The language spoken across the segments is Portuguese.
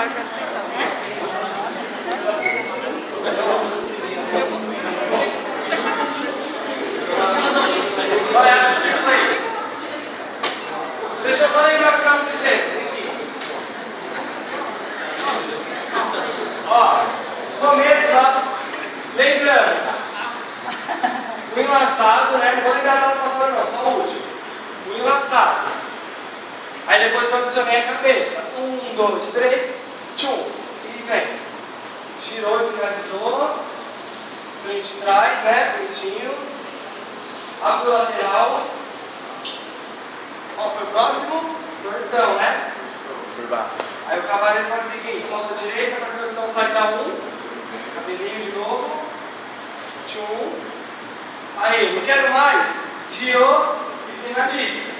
agora eu quero sentar. Olha, aí. Deixa eu só lembrar para vocês aqui. Ó, no começo nós, lembrando, o enlaçado, né? Não vou lembrar da passada não, só o último. O enlaçado. Aí depois eu adicionei a cabeça. 1, 2, 3, tchum. E vem. Girou e finalizou. Frente e trás, né? Bonitinho. Abre o lateral. Qual foi o próximo? Torção, né? Aí o cavaleiro faz o seguinte: solta a direita, para a torção sai da 1. Cabelinho de novo. Tchum. Aí, não quero mais. Girou e finaliza.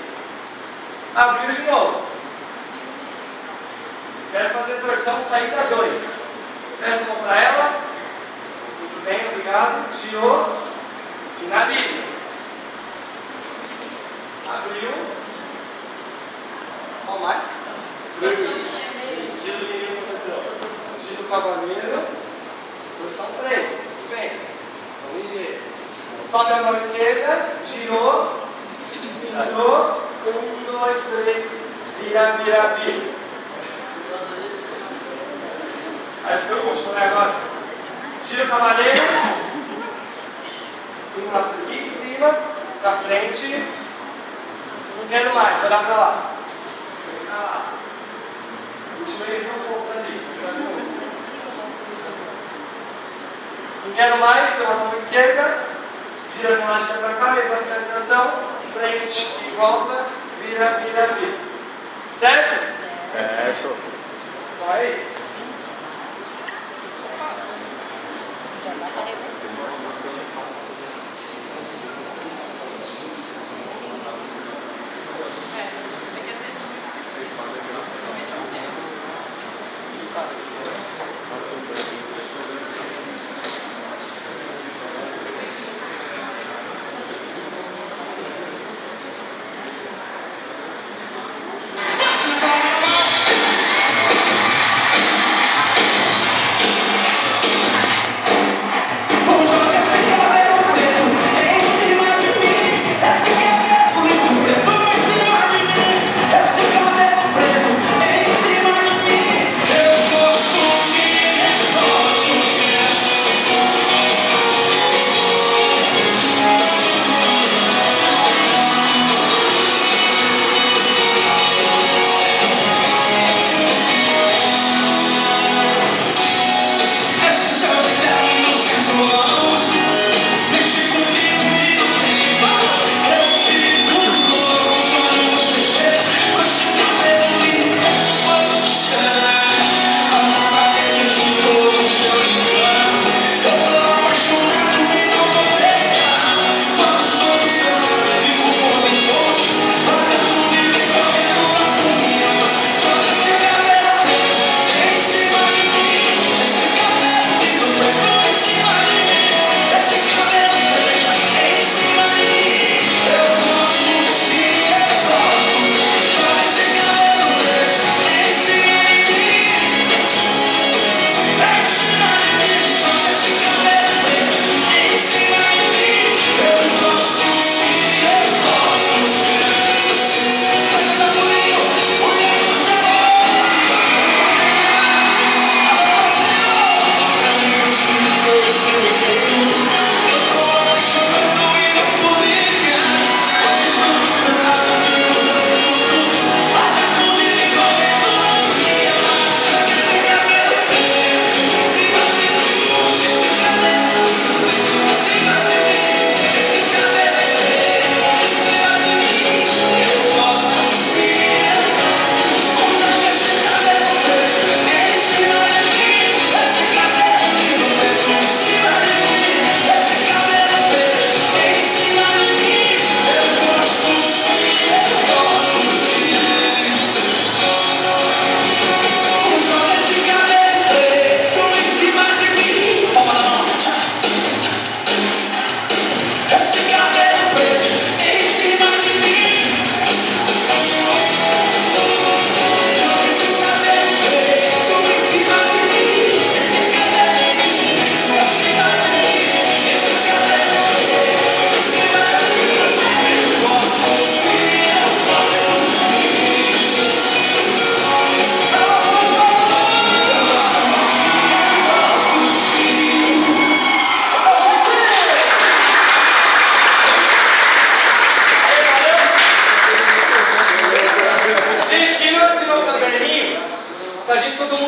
Abriu de novo. Quero fazer torção saída 2. Peça a mão para ela. Muito bem, obrigado. Girou. Finaliza. Abriu. Qual mais? Giro de linha posição. Giro cavaleiro. Torção 3. Muito bem. Vamos ligeiro. Sobe a mão esquerda. Girou. Virou. 1, 2, 3. Vira, vira, vira. Acho que foi o último, né? Agora. Gira o cavaleiro. Enlaça aqui em cima. Pra frente. Não quero mais. Olhar pra lá. Vem pra lá. Puxa ele um pouco ali. Não quero mais. Pela mão esquerda. Gira a elástica pra cá. Mesma finalização. Frente e volta, vira, vira, vira. Certo? Certo. Então é isso.